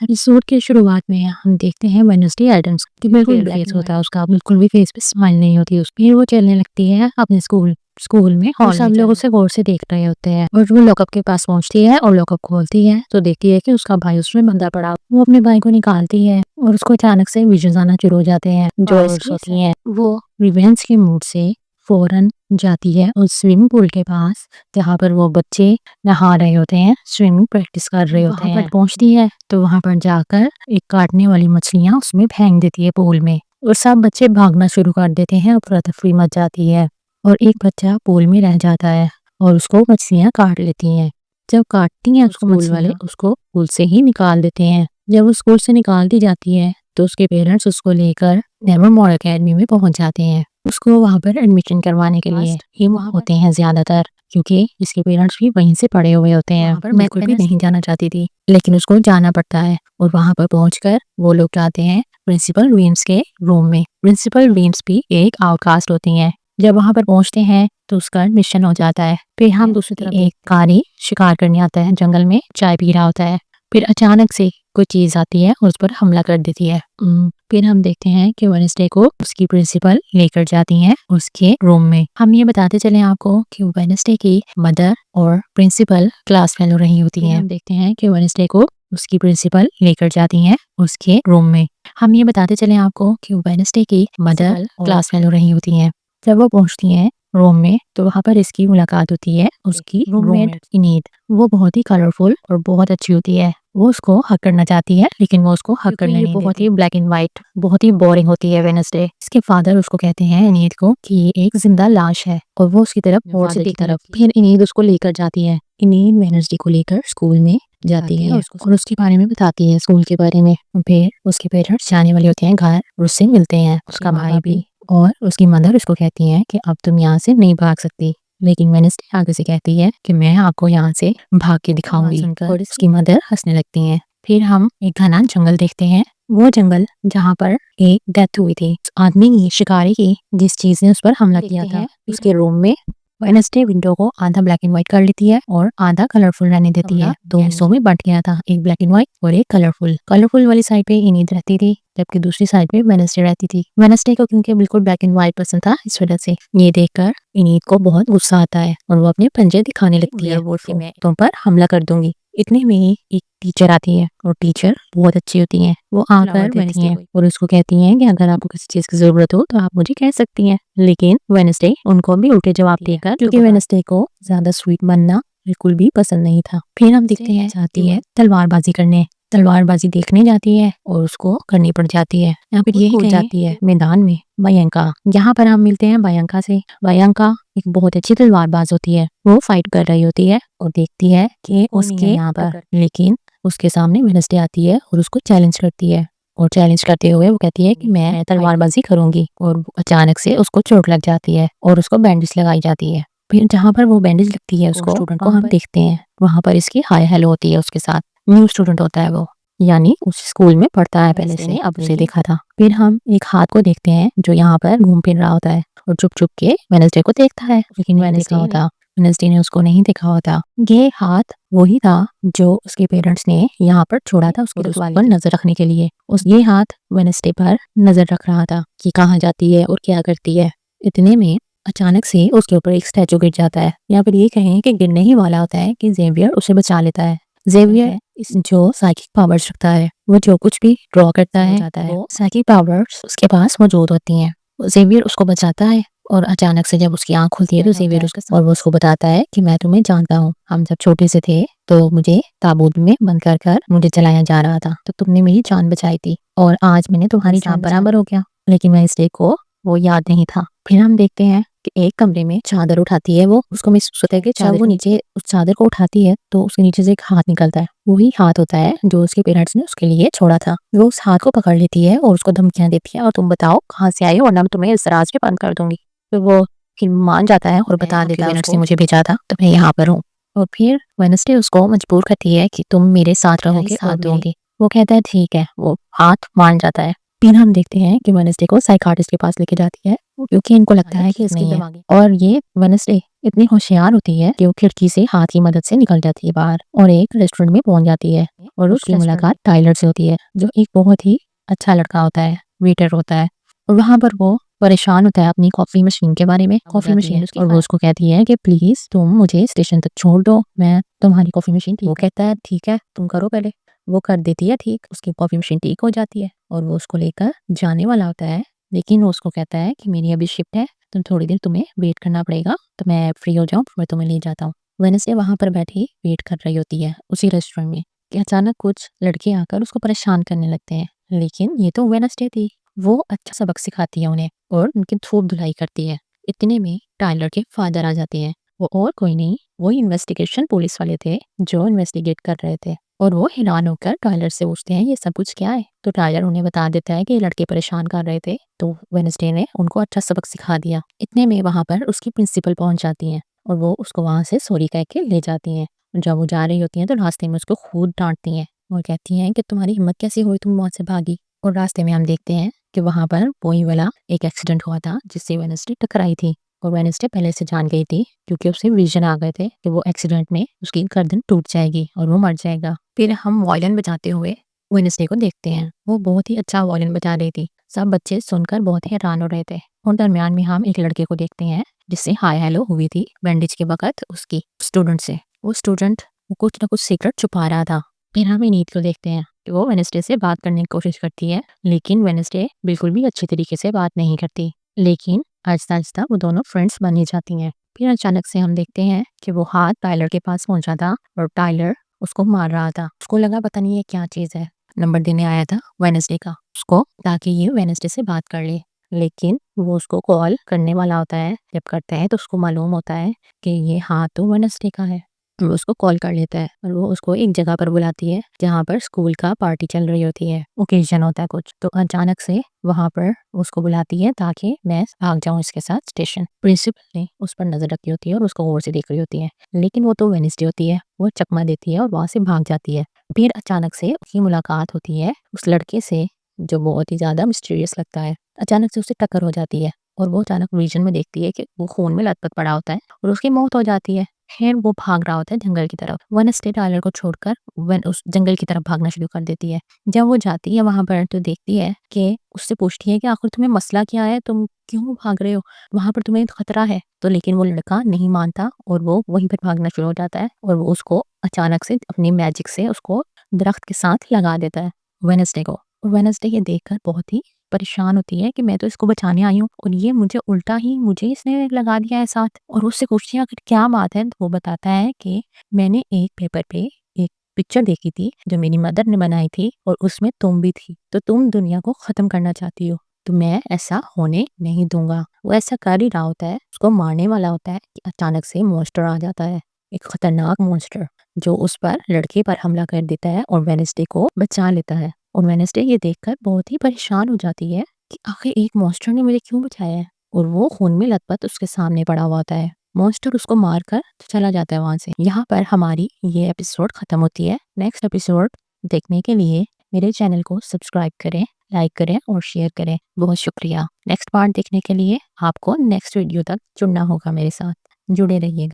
Episode के शुरुआत में हम देखते हैं वेडनेसडे एडम्स की बिल्कुल फेस होता है उसका, बिल्कुल भी फेस पे स्माइल नहीं होती उसकी। फिर वो चलने लगती है अपने स्कूल में और सब लोग उसे गौर से देख रहे होते हैं। और वो लॉकअप के पास पहुंचती है और लॉकअप खोलती है तो देखती है कि उसका भाई उसमें बंधा पड़ा। वो अपने भाई को निकालती है और उसको अचानक से विजन आना शुरू हो जाते हैं। जो होती है वो रिवेंज के मूड से फौरन जाती है उस स्विमिंग पूल के पास जहाँ पर वो बच्चे नहा रहे होते हैं, स्विमिंग प्रैक्टिस कर रहे होते हैं। वहाँ पर पहुंचती है तो वहाँ पर जाकर एक काटने वाली मछलियाँ उसमें फेंक देती है पूल में और सब बच्चे भागना शुरू कर देते हैं। अफरा तफरी मच जाती है और एक बच्चा पूल में रह जाता है और उसको मछलियाँ काट लेती हैं। जब काटती हैं उसको स्कूल वाले उसको पूल से ही निकाल देते हैं। जब वो स्कूल से निकाल दी जाती है तो उसके पेरेंट्स उसको लेकर नेवरमोर एकेडमी में पहुंच जाते हैं। उसको वहाँ पर एडमिशन करवाने के लिए ही होते हैं ज्यादातर, क्योंकि इसके पेरेंट्स भी वहीं से पढ़े हुए होते हैं। मैं बिल्कुल भी नहीं जाना चाहती थी लेकिन उसको जाना पड़ता है और वहाँ पर पहुंचकर वो लोग जाते हैं प्रिंसिपल विलियम्स के रूम में। प्रिंसिपल विलियम्स भी एक आउटकास्ट होती हैं। जब वहाँ पर पहुंचते हैं तो उसका एडमिशन हो जाता है। फिर हम दूसरी तरफ एक कारी शिकार करने आता है, जंगल में चाय पी रहा होता है। फिर अचानक से कोई चीज आती है और उस पर हमला कर देती है। फिर हम देखते हैं कि वेडनेसडे को उसकी प्रिंसिपल लेकर जाती हैं उसके रूम में। हम ये बताते चले आपको कि वेडनेसडे की मदर और प्रिंसिपल क्लास फेलो रही होती हैं। हम देखते हैं कि वेडनेसडे को उसकी प्रिंसिपल लेकर जाती हैं उसके रूम में। हम ये बताते चले आपको कि वेडनेसडे की मदर क्लास फेलो रही होती हैं। जब वो पहुंचती हैं रूम में तो वहाँ पर इसकी मुलाकात होती है उसकी रूममेट इनीद। वो बहुत ही कलरफुल और बहुत अच्छी होती है। वो उसको हक करना चाहती है लेकिन वो उसको हक करने नहीं बहुत ही ब्लैक एंड व्हाइट, बहुत ही बोरिंग होती है वेडनेसडे। इसके फादर उसको कहते हैं इनीद को कि ये एक जिंदा लाश है और वो उसकी तरफ गौर से देखने लगती है। फिर इनीद उसको लेकर जाती है। इनीद वेडनेसडे को लेकर स्कूल में जाती है और उसके बारे में बताती है, स्कूल के बारे में। फिर उसके पेरेंट्स जाने वाले होते हैं घर, उससे मिलते हैं, उसका भाई भी। और उसकी मदर उसको कहती है कि अब तुम यहाँ से नहीं भाग सकती, लेकिन वेडनेसडे आगे से कहती है कि मैं आपको यहाँ से भाग के दिखाऊंगी और उसकी मदर हंसने लगती है। फिर हम एक घना जंगल देखते हैं, वो जंगल जहाँ पर एक डेथ हुई थी आदमी की, शिकारी की, जिस चीज ने उस पर हमला किया था। उसके रूम में वेडनेसडे विंडो को आधा ब्लैक एंड व्हाइट कर लेती है और आधा कलरफुल रहने देती है। दो हिस्सों में बंट गया था, एक ब्लैक एंड व्हाइट और एक कलरफुल। कलरफुल वाली साइड पे इनीद रहती थी जबकि दूसरी साइड पे वेडनेसडे रहती थी। वेडनेसडे को क्योंकि बिल्कुल ब्लैक एंड व्हाइट पसंद था, इस वजह से ये देखकर इनीद को बहुत गुस्सा आता है और वो अपने पंजे दिखाने लगती है कि मैं तुम पर हमला कर दूंगी। इतने में ही एक टीचर आती है और टीचर बहुत अच्छी होती हैं। वो आकर बैठती हैं और उसको कहती हैं कि अगर आपको किसी चीज की जरूरत हो तो आप मुझे कह सकती हैं। लेकिन वेडनेसडे उनको भी उल्टे जवाब देकर, क्योंकि वेडनेसडे को ज्यादा स्वीट बनना बिल्कुल भी पसंद नहीं था। फिर हम देखते हैं जाती है तलवारबाजी करने, तलवारबाजी देखने जाती है और उसको करनी पड़ जाती है। यहाँ पर ये हो जाती है मैदान में भयंका, यहाँ पर हम मिलते हैं भयंका से। भयंका एक बहुत अच्छी तलवारबाज होती है। वो फाइट कर रही होती है और देखती है कि उसके यहाँ पर, लेकिन उसके सामने वेडनेसडे आती है और उसको चैलेंज करती है। और चैलेंज करते हुए वो कहती है कि मैं तलवारबाजी करूंगी और अचानक से उसको चोट लग जाती है और उसको बैंडेज लगाई जाती है। फिर जहाँ पर वो बैंडेज लगती है उसको स्टूडेंट को हम देखते हैं, वहाँ पर इसकी हाय हेलो होती है उसके साथ। न्यू स्टूडेंट होता है वो, यानी उस स्कूल में पढ़ता है पहले से, अब उसे देखा था। फिर हम एक हाथ को देखते हैं जो यहाँ पर घूम फिर रहा होता है और चुप चुप के वेडनेसडे को देखता है, लेकिन वेडनेसडे ने उसको नहीं देखा होता। ये हाथ वही था जो उसके पेरेंट्स ने यहाँ पर छोड़ा था उसके पर नजर रखने के लिए। ये हाथ वेडनेसडे पर नजर रख रहा था कि कहाँ जाती है और क्या करती है। इतने में अचानक से उसके ऊपर एक स्टैचू गिर जाता है। यहाँ पर ये कहें कि गिरने ही वाला होता है कि जेवियर उसे बचा लेता है। जेवियर जो साइकिक पावर्स रखता है, वो जो कुछ भी ड्रॉ करता है वो साइकिक पावर्स उसके पास मौजूद होती हैं। जेवियर उसको बचाता है और अचानक से जब उसकी आंख खुलती है तो जेवियर और वो उसको बताता है कि मैं तुम्हें जानता हूँ, हम जब छोटे से थे तो मुझे ताबूत में बंद कर मुझे जलाया जा रहा था तो तुमने मेरी जान बचाई थी और आज मैंने तुम्हारी जान बराबर हो गया। लेकिन वेडनेसडे को वो याद नहीं था। फिर हम देखते हैं कि एक कमरे में चादर उठाती है वो, उसको महसूस होता है कि जब वो नीचे उस चादर को उठाती है तो उसके नीचे से एक हाथ निकलता है। वही हाथ होता है जो उसके पेरेंट्स ने उसके लिए छोड़ा था। वो उस हाथ को पकड़ लेती है और उसको धमकियां देती है और तुम बताओ कहाँ से आए हो वरना मैं तुम्हें इस राज में बंद कर दूंगी। तो वो फिर मान जाता है और बता देता है पेरेंट्स ने मुझे भेजा था तो मैं यहाँ पर हूँ। और फिर वेडनेसडे उसको मजबूर करती है कि तुम मेरे साथ रहोगे, साथ दोगे। वो कहता है ठीक है, वो हाथ मान जाता है। फिर हम देखते हैं कि वेडनेसडे को साइकाट्रिस्ट के पास लेके जाती है क्योंकि इनको लगता है कि इसकी दिमागी, और ये वेडनेसडे इतनी होशियार होती है कि वो खिड़की से हाथ की मदद से निकल जाती है बाहर और एक रेस्टोरेंट में पहुंच जाती है और उसकी मुलाकात टाइलर से होती है, जो एक बहुत ही अच्छा लड़का होता है, वेटर होता है। और वहां पर वो परेशान होता है अपनी कॉफी मशीन के बारे में, कॉफी मशीन, और वो उसको कहती है कि प्लीज तुम मुझे स्टेशन तक छोड़ दो, मैं तुम्हारी कॉफी मशीन ठीक। वो कहता है ठीक है तुम करो पहले। वो कर देती है ठीक, उसकी कॉफी मशीन ठीक हो जाती है और वो उसको लेकर जाने वाला होता है, लेकिन वो उसको कहता है कि मेरी अभी शिफ्ट है, तुम थोड़ी देर तुम्हें वेट करना पड़ेगा, तो मैं फ्री हो जाऊँ मैं तुम्हें ले जाता हूँ। वेडनेसडे वहां पर बैठी वेट कर रही होती है उसी रेस्टोरेंट में कि अचानक कुछ लड़के आकर उसको परेशान करने लगते हैं, लेकिन ये तो वेडनेसडे थी। वो अच्छा सबक सिखाती है उन्हें और उनकी धूप धुलाई करती है। इतने में टाइलर के फादर आ जाते हैं। वो और कोई नहीं, वही इन्वेस्टिगेशन पुलिस वाले थे जो इन्वेस्टिगेट कर रहे थे, और वो हैरान होकर टाइलर से पूछते हैं ये सब कुछ क्या है। तो टाइलर उन्हें बता देता है कि ये लड़के परेशान कर रहे थे, तो वेडनेसडे ने उनको अच्छा सबक सिखा दिया। इतने में वहां पर उसकी प्रिंसिपल पहुंच जाती हैं और वो उसको वहां से सॉरी कह के ले जाती हैं। जब वो जा रही होती हैं तो रास्ते में उसको खूब डांटती हैं और कहती हैं कि तुम्हारी हिम्मत कैसे हुई, तुम वहां से भागी। और रास्ते में हम देखते हैं कि वहां पर वही वाला एक एक्सीडेंट हुआ था जिससे वेडनेसडे टकराई थी, और वेडनेसडे पहले से जान गई थी क्योंकि उसे विजन आ गए थे कि वो एक्सीडेंट में उसकी गर्दन टूट जाएगी और वो मर जाएगा। फिर हम वायलिन बजाते हुए वेडनेसडे को देखते हैं। वो बहुत ही अच्छा वायलिन बजा रही थी। सब बच्चे सुनकर बहुत ही हैरान हो रहे थे। और दरमियान में हम एक लड़के को देखते हैं जिससे हाय हेलो हुई थी बैंडेज के वक्त उसकी स्टूडेंट से। वो स्टूडेंट कुछ ना कुछ सीक्रेट छुपा रहा था। फिर हम इनीत को देखते हैं कि वो वेडनेसडे से बात करने की कोशिश करती है, लेकिन वेडनेसडे बिल्कुल भी अच्छी तरीके से बात नहीं करती। लेकिन आहिस्ता आहिस्ता वो दोनों फ्रेंड्स बन ही जाती हैं। फिर अचानक से हम देखते हैं कि वो हाथ टाइलर के पास पहुंचा था और टाइलर उसको मार रहा था। उसको लगा पता नहीं ये क्या चीज़ है, नंबर देने आया था वेडनेसडे का उसको, ताकि ये वेडनेसडे से बात कर ले। लेकिन वो उसको कॉल करने वाला होता है, जब करता है तो उसको मालूम होता है कि ये हाथ तो वेडनेसडे का है। वो उसको कॉल कर लेता है और वो उसको एक जगह पर बुलाती है जहाँ पर स्कूल का पार्टी चल रही होती है, ओकेजन होता है कुछ। तो अचानक से वहां पर उसको बुलाती है ताकि मैं भाग जाऊं इसके साथ स्टेशन। प्रिंसिपल ने उस पर नजर रखी होती है और उसको गौर से देख रही होती है, लेकिन वो तो वेडनेसडे होती है। वो चकमा देती है और वहां से भाग जाती है। फिर अचानक से उसकी मुलाकात होती है उस लड़के से जो बहुत ही ज्यादा मिस्टीरियस लगता है। अचानक से उससे टक्कर हो जाती है और वो अचानक विजन में देखती है कि वो खून में लथपथ पड़ा होता है और उसकी मौत हो जाती है। खैर वो भाग रहा होता है जंगल की तरफ। वेडनेसडे टाइलर को छोड़कर वन उस जंगल की तरफ भागना शुरू कर देती है। जब वो जाती है वहां पर तो देखती है कि उससे पूछती है कि आखिर तुम्हें मसला क्या है, तुम क्यों भाग रहे हो, वहां पर तुम्हें खतरा है। तो लेकिन वो लड़का नहीं मानता और वो वहीं पर भागना शुरू हो जाता है और वो उसको अचानक से अपनी मैजिक से उसको दरख्त के साथ लगा देता है वेडनेसडे को। वेडनेसडे ये देखकर बहुत ही परेशान होती है कि मैं तो इसको बचाने आई हूँ और ये मुझे उल्टा ही मुझे इसने लगा दिया है साथ। और उससे पूछती है आखिर क्या बात है, तो वो बताता है कि मैंने एक पेपर पे एक पिक्चर देखी थी जो मेरी मदर ने बनाई थी और उसमें तुम भी थी, तो तुम दुनिया को खत्म करना चाहती हो, तो मैं ऐसा होने नहीं दूंगा। वो ऐसा कर ही रहा होता है, उसको मारने वाला होता है कि अचानक से मॉन्स्टर आ जाता है, एक खतरनाक मॉन्स्टर जो उस पर लड़के पर हमला कर देता है और वेडनेसडे को बचा लेता है। और वेडनेसडे ये देखकर बहुत ही परेशान हो जाती है कि आखिर एक मॉन्स्टर ने मुझे क्यों बचाया है, और वो खून में लथपथ उसके सामने पड़ा हुआ होता है। मॉन्स्टर उसको मारकर चला जाता है वहां से। यहाँ पर हमारी ये एपिसोड खत्म होती है। नेक्स्ट एपिसोड देखने के लिए मेरे चैनल को सब्सक्राइब करें, लाइक करें और शेयर करें। बहुत शुक्रिया। नेक्स्ट पार्ट देखने के लिए आपको नेक्स्ट वीडियो तक जुड़ना होगा, मेरे साथ जुड़े रहिएगा।